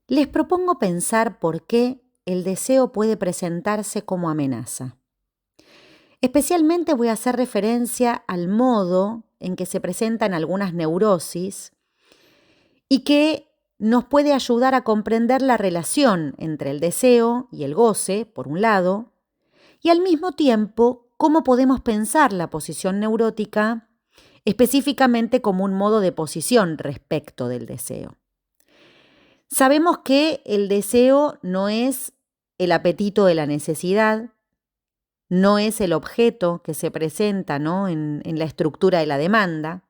Les propongo pensar por qué el deseo puede presentarse como amenaza. Especialmente voy a hacer referencia al modo en que se presentan algunas neurosis y que nos puede ayudar a comprender la relación entre el deseo y el goce, por un lado, y al mismo tiempo cómo podemos pensar la posición neurótica específicamente como un modo de posición respecto del deseo. Sabemos que el deseo no es el apetito de la necesidad, no es el objeto que se presenta, ¿no?, en la estructura de la demanda.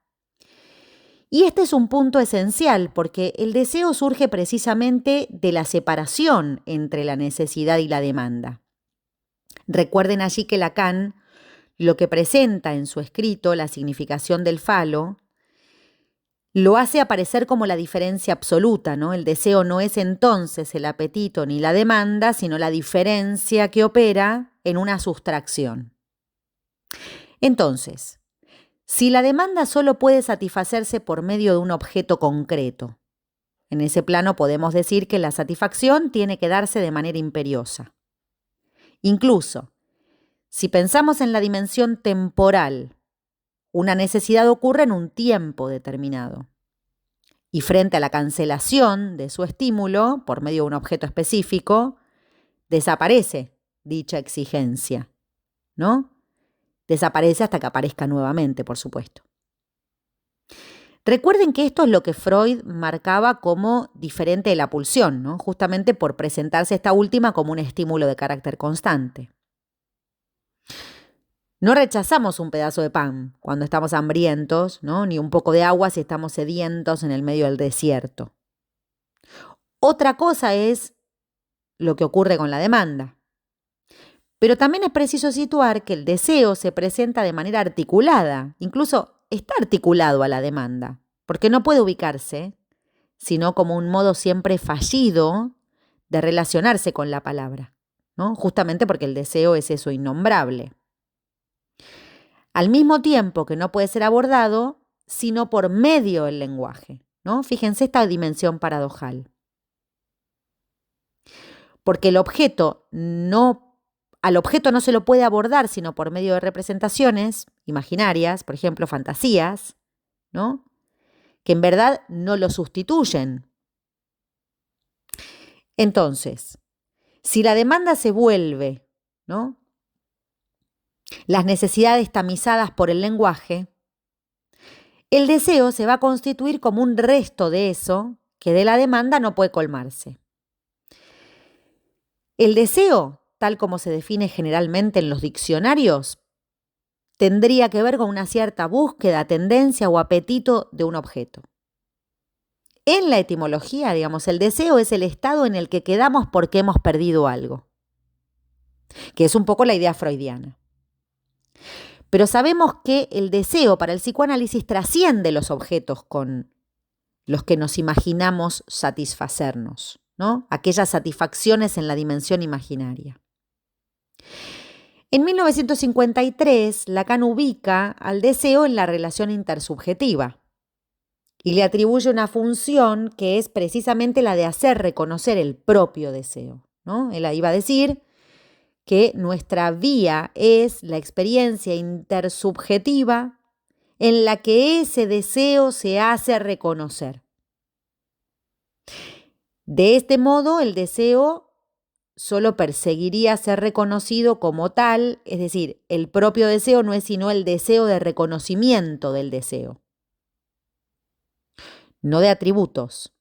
Y este es un punto esencial porque el deseo surge precisamente de la separación entre la necesidad y la demanda. Recuerden allí que Lacan lo que presenta en su escrito, La significación del falo, lo hace aparecer como la diferencia absoluta, ¿no? El deseo no es entonces el apetito ni la demanda, sino la diferencia que opera en una sustracción. Entonces, si la demanda solo puede satisfacerse por medio de un objeto concreto, en ese plano podemos decir que la satisfacción tiene que darse de manera imperiosa. Incluso, si pensamos en la dimensión temporal, una necesidad ocurre en un tiempo determinado. Y frente a la cancelación de su estímulo por medio de un objeto específico, desaparece dicha exigencia, ¿no? Desaparece hasta que aparezca nuevamente, por supuesto. Recuerden que esto es lo que Freud marcaba como diferente de la pulsión, ¿no? Justamente por presentarse esta última como un estímulo de carácter constante. No rechazamos un pedazo de pan cuando estamos hambrientos, ¿no?, ni un poco de agua si estamos sedientos en el medio del desierto. Otra cosa es lo que ocurre con la demanda. Pero también es preciso situar que el deseo se presenta de manera articulada, incluso está articulado a la demanda, porque no puede ubicarse, sino como un modo siempre fallido de relacionarse con la palabra, ¿no? Justamente porque el deseo es eso innombrable. Al mismo tiempo que no puede ser abordado, sino por medio del lenguaje, ¿no? Fíjense esta dimensión paradojal. Porque al objeto no se lo puede abordar sino por medio de representaciones imaginarias, por ejemplo, fantasías, ¿no?, que en verdad no lo sustituyen. Entonces, si la demanda se vuelve, ¿no?, las necesidades tamizadas por el lenguaje, el deseo se va a constituir como un resto de eso que de la demanda no puede colmarse. El deseo, tal como se define generalmente en los diccionarios, tendría que ver con una cierta búsqueda, tendencia o apetito de un objeto. En la etimología, digamos, el deseo es el estado en el que quedamos porque hemos perdido algo, que es un poco la idea freudiana. Pero sabemos que el deseo para el psicoanálisis trasciende los objetos con los que nos imaginamos satisfacernos, ¿no?, aquellas satisfacciones en la dimensión imaginaria. En 1953, Lacan ubica al deseo en la relación intersubjetiva y le atribuye una función que es precisamente la de hacer reconocer el propio deseo, ¿no? Él iba a decir que nuestra vía es la experiencia intersubjetiva en la que ese deseo se hace reconocer. De este modo, el deseo solo perseguiría ser reconocido como tal, es decir, el propio deseo no es sino el deseo de reconocimiento del deseo, no de atributos,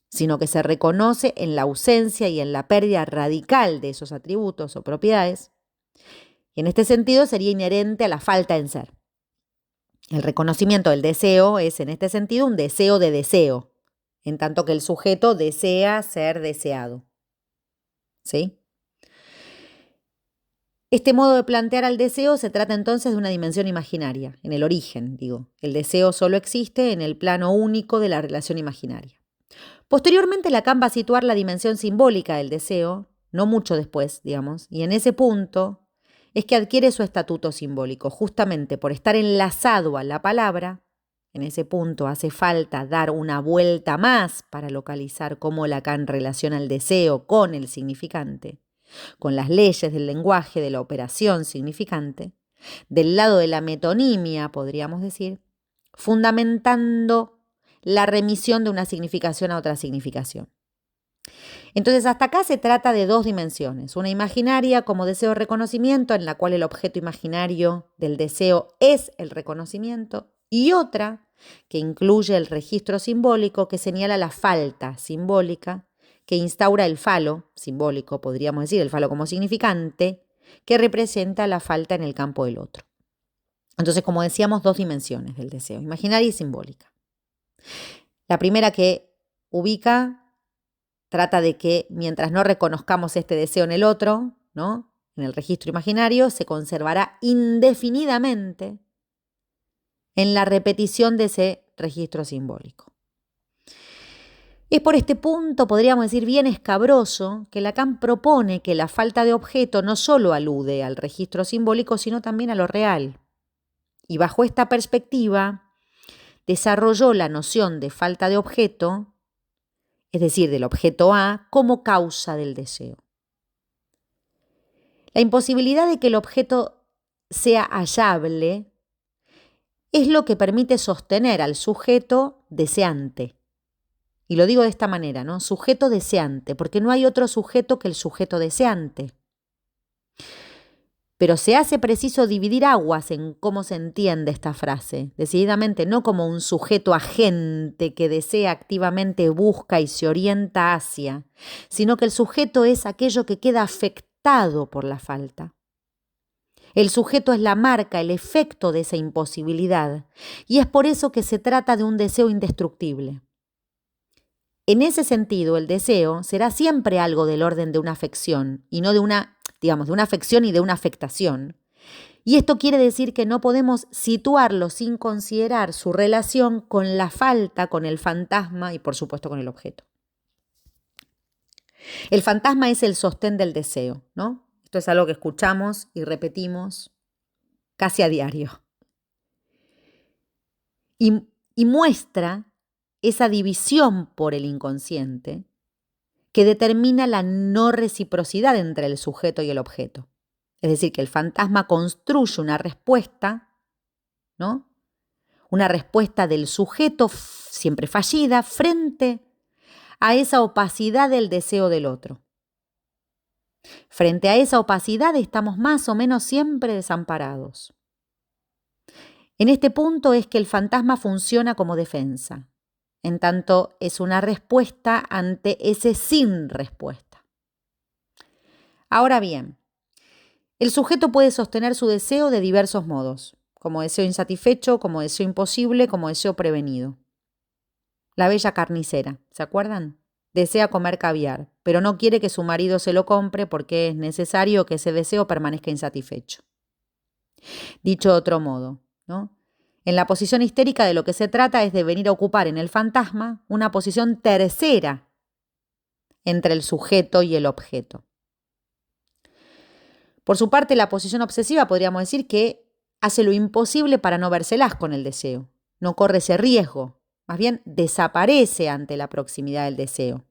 sino que se reconoce en la ausencia y en la pérdida radical de esos atributos o propiedades. Y en este sentido sería inherente a la falta en ser. El reconocimiento del deseo es, en este sentido, un deseo de deseo, en tanto que el sujeto desea ser deseado. ¿Sí? Este modo de plantear al deseo se trata entonces de una dimensión imaginaria, en el origen, digo. El deseo solo existe en el plano único de la relación imaginaria. Posteriormente, Lacan va a situar la dimensión simbólica del deseo, no mucho después, digamos, y en ese punto es que adquiere su estatuto simbólico, justamente por estar enlazado a la palabra, en ese punto hace falta dar una vuelta más para localizar cómo Lacan relaciona el deseo con el significante, con las leyes del lenguaje de la operación significante, del lado de la metonimia, podríamos decir, fundamentando la remisión de una significación a otra significación. Entonces, hasta acá se trata de dos dimensiones, una imaginaria como deseo de reconocimiento, en la cual el objeto imaginario del deseo es el reconocimiento, y otra que incluye el registro simbólico que señala la falta simbólica, que instaura el falo simbólico, podríamos decir, el falo como significante, que representa la falta en el campo del otro. Entonces, como decíamos, dos dimensiones del deseo, imaginaria y simbólica. La primera que ubica trata de que mientras no reconozcamos este deseo en el otro, ¿no?, en el registro imaginario, se conservará indefinidamente en la repetición de ese registro simbólico. Es por este punto, podríamos decir bien escabroso, que Lacan propone que la falta de objeto no solo alude al registro simbólico, sino también a lo real. Y bajo esta perspectiva, desarrolló la noción de falta de objeto, es decir, del objeto A, como causa del deseo. La imposibilidad de que el objeto sea hallable es lo que permite sostener al sujeto deseante. Y lo digo de esta manera, ¿no? Sujeto deseante, porque no hay otro sujeto que el sujeto deseante. Pero se hace preciso dividir aguas en cómo se entiende esta frase, decididamente no como un sujeto agente que desea activamente, busca y se orienta hacia, sino que el sujeto es aquello que queda afectado por la falta. El sujeto es la marca, el efecto de esa imposibilidad, y es por eso que se trata de un deseo indestructible. En ese sentido, el deseo será siempre algo del orden de una afección y no de una afección y de una afectación. Y esto quiere decir que no podemos situarlo sin considerar su relación con la falta, con el fantasma y por supuesto con el objeto. El fantasma es el sostén del deseo, ¿no? Esto es algo que escuchamos y repetimos casi a diario. Y muestra esa división por el inconsciente que determina la no reciprocidad entre el sujeto y el objeto. Es decir, que el fantasma construye una respuesta, ¿no?, una respuesta del sujeto siempre fallida frente a esa opacidad del deseo del otro. Frente a esa opacidad estamos más o menos siempre desamparados. En este punto es que el fantasma funciona como defensa, en tanto es una respuesta ante ese sin respuesta. Ahora bien, el sujeto puede sostener su deseo de diversos modos, como deseo insatisfecho, como deseo imposible, como deseo prevenido. La bella carnicera, ¿se acuerdan? Desea comer caviar, pero no quiere que su marido se lo compre porque es necesario que ese deseo permanezca insatisfecho. Dicho de otro modo, ¿no?, en la posición histérica de lo que se trata es de venir a ocupar en el fantasma una posición tercera entre el sujeto y el objeto. Por su parte, la posición obsesiva podríamos decir que hace lo imposible para no vérselas con el deseo. No corre ese riesgo, más bien desaparece ante la proximidad del deseo.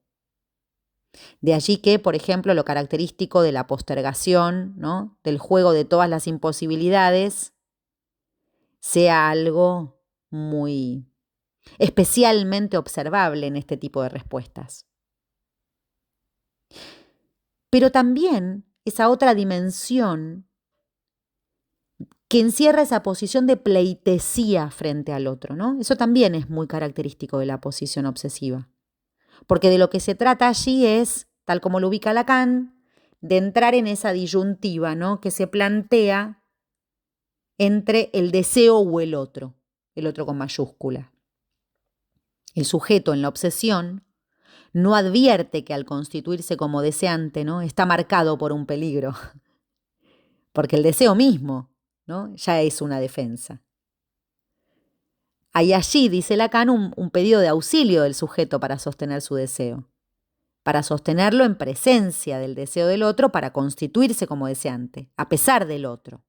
De allí que, por ejemplo, lo característico de la postergación, ¿no?, del juego de todas las imposibilidades, sea algo muy especialmente observable en este tipo de respuestas. Pero también esa otra dimensión que encierra esa posición de pleitesía frente al otro, ¿no? Eso también es muy característico de la posición obsesiva. Porque de lo que se trata allí es, tal como lo ubica Lacan, de entrar en esa disyuntiva, ¿no?, que se plantea entre el deseo o el otro con mayúscula. El sujeto en la obsesión no advierte que al constituirse como deseante, ¿no?, está marcado por un peligro, porque el deseo mismo, ¿no?, ya es una defensa. Hay allí, dice Lacan, un pedido de auxilio del sujeto para sostener su deseo, para sostenerlo en presencia del deseo del otro, para constituirse como deseante, a pesar del otro.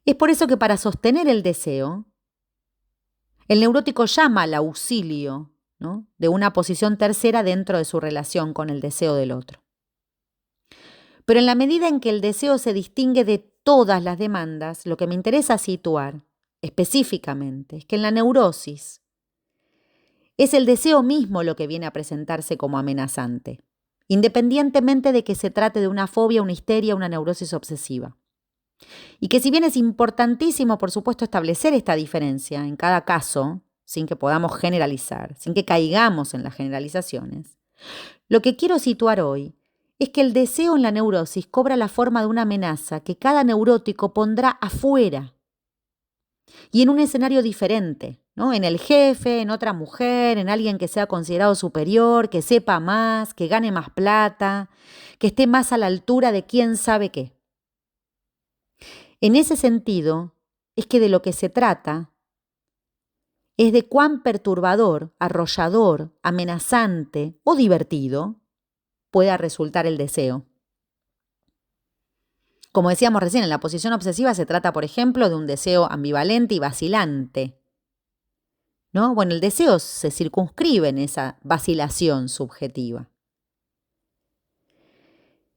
Es por eso que para sostener el deseo, El neurótico llama al auxilio, ¿no?, de una posición tercera dentro de su relación con el deseo del otro. Pero en la medida en que el deseo se distingue de todas las demandas, lo que me interesa situar específicamente es que en la neurosis es el deseo mismo lo que viene a presentarse como amenazante, independientemente de que se trate de una fobia, una histeria, una neurosis obsesiva. Y que si bien es importantísimo, por supuesto, establecer esta diferencia en cada caso, sin que podamos generalizar, sin que caigamos en las generalizaciones, lo que quiero situar hoy es que el deseo en la neurosis cobra la forma de una amenaza que cada neurótico pondrá afuera y en un escenario diferente, ¿no? En el jefe, en otra mujer, en alguien que sea considerado superior, que sepa más, que gane más plata, que esté más a la altura de quién sabe qué. En ese sentido, es que de lo que se trata es de cuán perturbador, arrollador, amenazante o divertido pueda resultar el deseo. Como decíamos recién, en la posición obsesiva se trata, por ejemplo, de un deseo ambivalente y vacilante, ¿no? Bueno, el deseo se circunscribe en esa vacilación subjetiva.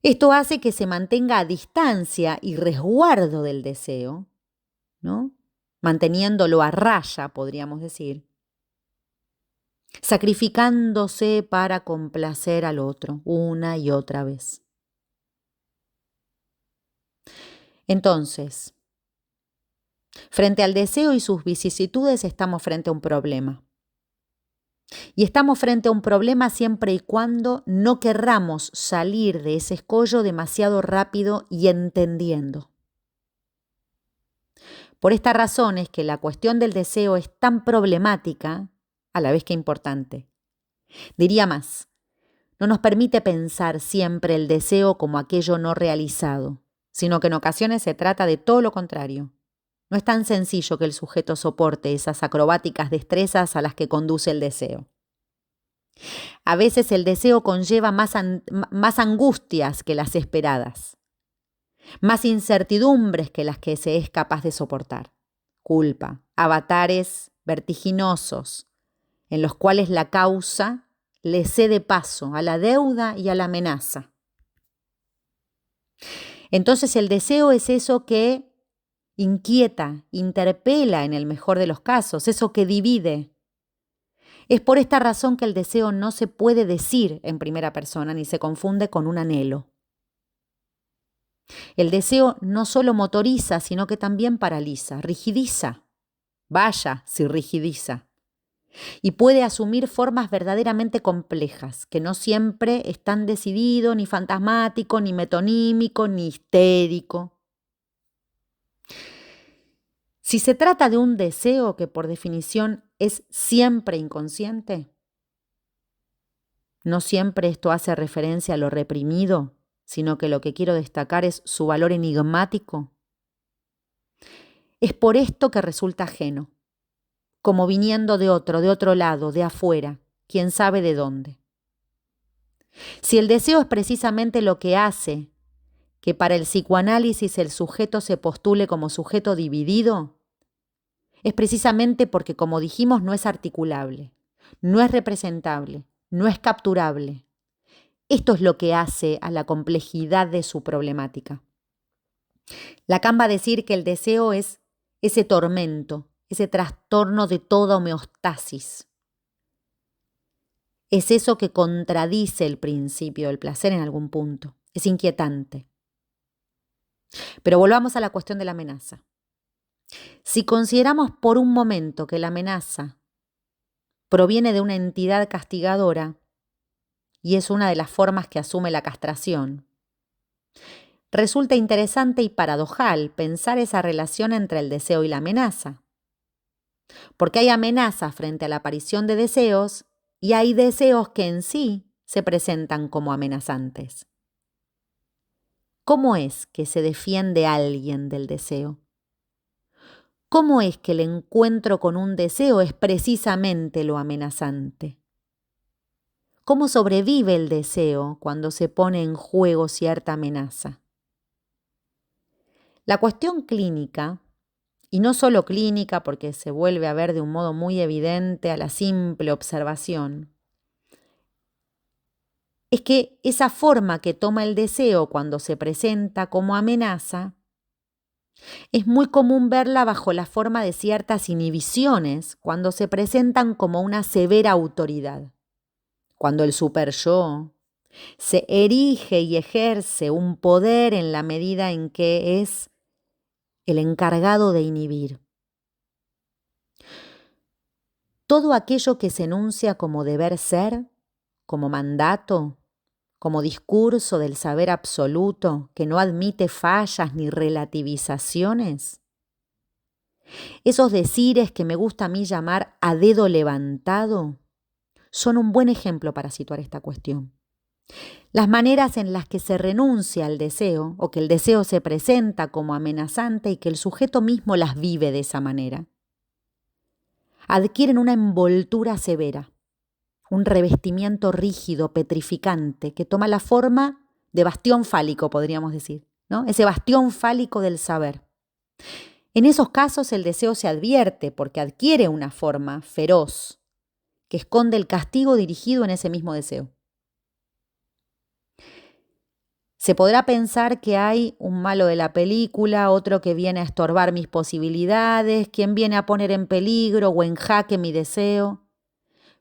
Esto hace que se mantenga a distancia y resguardo del deseo, ¿no?, manteniéndolo a raya, podríamos decir, sacrificándose para complacer al otro una y otra vez. Entonces, frente al deseo y sus vicisitudes estamos frente a un problema. Y estamos frente a un problema siempre y cuando no querramos salir de ese escollo demasiado rápido y entendiendo. Por esta razón es que la cuestión del deseo es tan problemática, a la vez que importante. Diría más, no nos permite pensar siempre el deseo como aquello no realizado, sino que en ocasiones se trata de todo lo contrario. No es tan sencillo que el sujeto soporte esas acrobáticas destrezas a las que conduce el deseo. A veces el deseo conlleva más angustias que las esperadas, más incertidumbres que las que se es capaz de soportar. Culpa, avatares vertiginosos, en los cuales la causa le cede paso a la deuda y a la amenaza. Entonces el deseo es eso que inquieta, interpela en el mejor de los casos, eso que divide. Es por esta razón que el deseo no se puede decir en primera persona ni se confunde con un anhelo. El deseo no solo motoriza, sino que también paraliza, rigidiza. Vaya si rigidiza. Y puede asumir formas verdaderamente complejas, que no siempre están decidido, ni fantasmático, ni metonímico, ni histérico. Si se trata de un deseo que por definición es siempre inconsciente, no siempre esto hace referencia a lo reprimido, sino que lo que quiero destacar es su valor enigmático. Es por esto que resulta ajeno, como viniendo de otro lado, de afuera, quién sabe de dónde. Si el deseo es precisamente lo que hace que para el psicoanálisis el sujeto se postule como sujeto dividido, es precisamente porque, como dijimos, no es articulable, no es representable, no es capturable. Esto es lo que hace a la complejidad de su problemática. Lacan va a decir que el deseo es ese tormento, ese trastorno de toda homeostasis. Es eso que contradice el principio del placer en algún punto. Es inquietante. Pero volvamos a la cuestión de la amenaza. Si consideramos por un momento que la amenaza proviene de una entidad castigadora, y es una de las formas que asume la castración, resulta interesante y paradojal pensar esa relación entre el deseo y la amenaza. Porque hay amenaza frente a la aparición de deseos y hay deseos que en sí se presentan como amenazantes. ¿Cómo es que se defiende a alguien del deseo? ¿Cómo es que el encuentro con un deseo es precisamente lo amenazante? ¿Cómo sobrevive el deseo cuando se pone en juego cierta amenaza? La cuestión clínica y no solo clínica porque se vuelve a ver de un modo muy evidente a la simple observación, es que esa forma que toma el deseo cuando se presenta como amenaza, es muy común verla bajo la forma de ciertas inhibiciones cuando se presentan como una severa autoridad. Cuando el superyo se erige y ejerce un poder en la medida en que es el encargado de inhibir. Todo aquello que se enuncia como deber ser, como mandato, como discurso del saber absoluto que no admite fallas ni relativizaciones, esos decires que me gusta a mí llamar a dedo levantado, son un buen ejemplo para situar esta cuestión. Las maneras en las que se renuncia al deseo o que el deseo se presenta como amenazante y que el sujeto mismo las vive de esa manera, adquieren una envoltura severa, un revestimiento rígido, petrificante, que toma la forma de bastión fálico, podríamos decir, ¿no? Ese bastión fálico del saber. En esos casos el deseo se advierte porque adquiere una forma feroz que esconde el castigo dirigido en ese mismo deseo. Se podrá pensar que hay un malo de la película, otro que viene a estorbar mis posibilidades, quien viene a poner en peligro o en jaque mi deseo.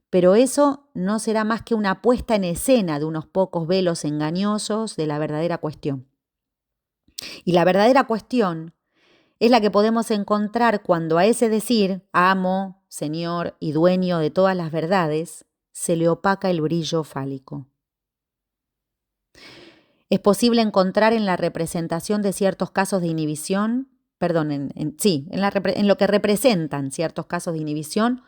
Pero eso no será más que una puesta en escena de unos pocos velos engañosos de la verdadera cuestión. Y la verdadera cuestión es la que podemos encontrar cuando a ese decir, amo, señor y dueño de todas las verdades, se le opaca el brillo fálico. Es posible encontrar en la representación de ciertos casos de inhibición, en lo que representan ciertos casos de inhibición,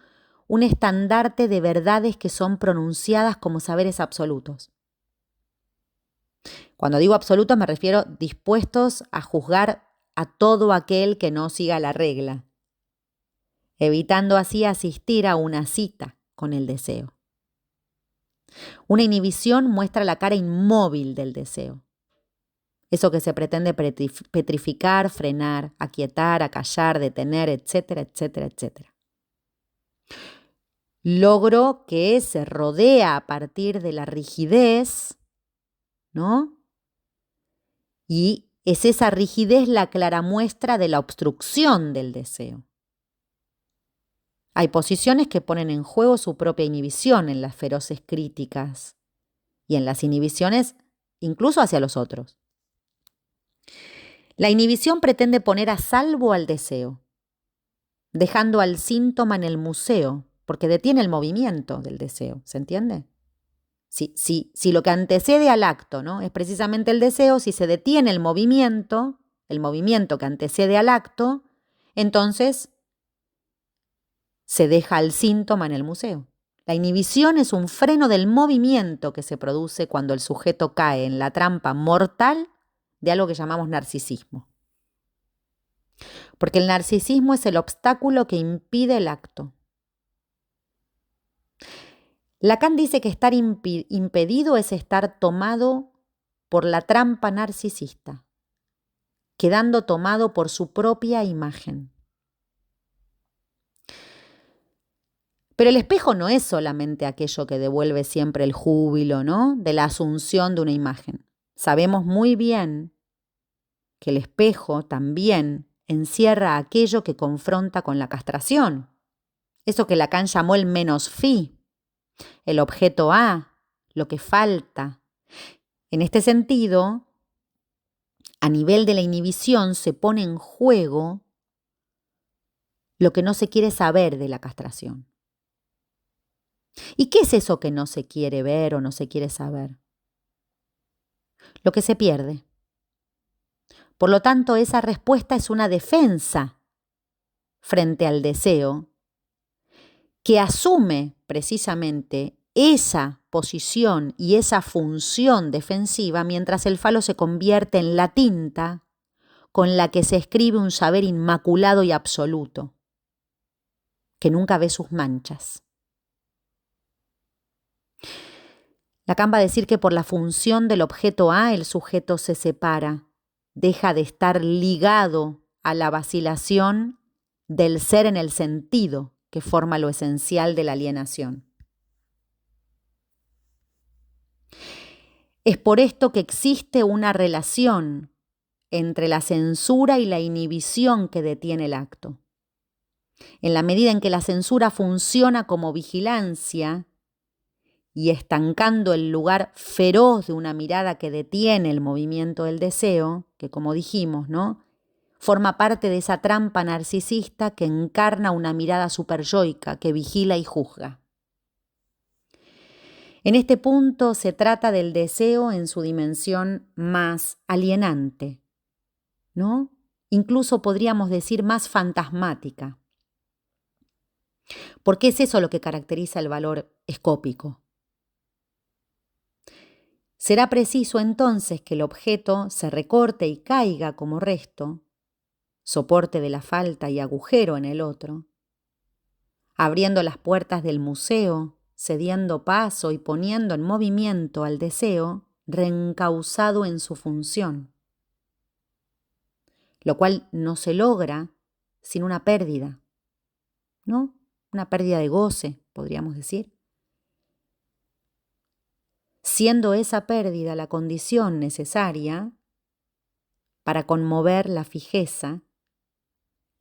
un estandarte de verdades que son pronunciadas como saberes absolutos. Cuando digo absolutos me refiero dispuestos a juzgar a todo aquel que no siga la regla, evitando así asistir a una cita con el deseo. Una inhibición muestra la cara inmóvil del deseo. Eso que se pretende petrificar, frenar, aquietar, acallar, detener, etcétera, etcétera, etcétera. Logro que se rodea a partir de la rigidez, ¿no? Y es esa rigidez la clara muestra de la obstrucción del deseo. Hay posiciones que ponen en juego su propia inhibición en las feroces críticas y en las inhibiciones incluso hacia los otros. La inhibición pretende poner a salvo al deseo, dejando al síntoma en el museo, porque detiene el movimiento del deseo, ¿se entiende? Si lo que antecede al acto, ¿no?, es precisamente el deseo, si se detiene el movimiento que antecede al acto, entonces se deja al síntoma en el museo. La inhibición es un freno del movimiento que se produce cuando el sujeto cae en la trampa mortal de algo que llamamos narcisismo. Porque el narcisismo es el obstáculo que impide el acto. Lacan dice que estar impedido es estar tomado por la trampa narcisista, quedando tomado por su propia imagen. Pero el espejo no es solamente aquello que devuelve siempre el júbilo, ¿no?, de la asunción de una imagen. Sabemos muy bien que el espejo también encierra aquello que confronta con la castración. Eso que Lacan llamó el menos fi, el objeto A, lo que falta. En este sentido, a nivel de la inhibición se pone en juego lo que no se quiere saber de la castración. ¿Y qué es eso que no se quiere ver o no se quiere saber? Lo que se pierde. Por lo tanto, esa respuesta es una defensa frente al deseo que asume precisamente esa posición y esa función defensiva mientras el falo se convierte en la tinta con la que se escribe un saber inmaculado y absoluto, que nunca ve sus manchas. Lacan va a decir que por la función del objeto A el sujeto se separa, deja de estar ligado a la vacilación del ser en el sentido que forma lo esencial de la alienación. Es por esto que existe una relación entre la censura y la inhibición que detiene el acto. En la medida en que la censura funciona como vigilancia y estancando el lugar feroz de una mirada que detiene el movimiento del deseo, que como dijimos, ¿no?, forma parte de esa trampa narcisista que encarna una mirada superyoica que vigila y juzga. En este punto se trata del deseo en su dimensión más alienante, ¿no? Incluso podríamos decir más fantasmática. Porque es eso lo que caracteriza el valor escópico. Será preciso entonces que el objeto se recorte y caiga como resto, soporte de la falta y agujero en el otro, abriendo las puertas del museo, cediendo paso y poniendo en movimiento al deseo reencauzado en su función, lo cual no se logra sin una pérdida, ¿no? Una pérdida de goce, podríamos decir. Siendo esa pérdida la condición necesaria para conmover la fijeza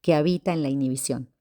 que habita en la inhibición.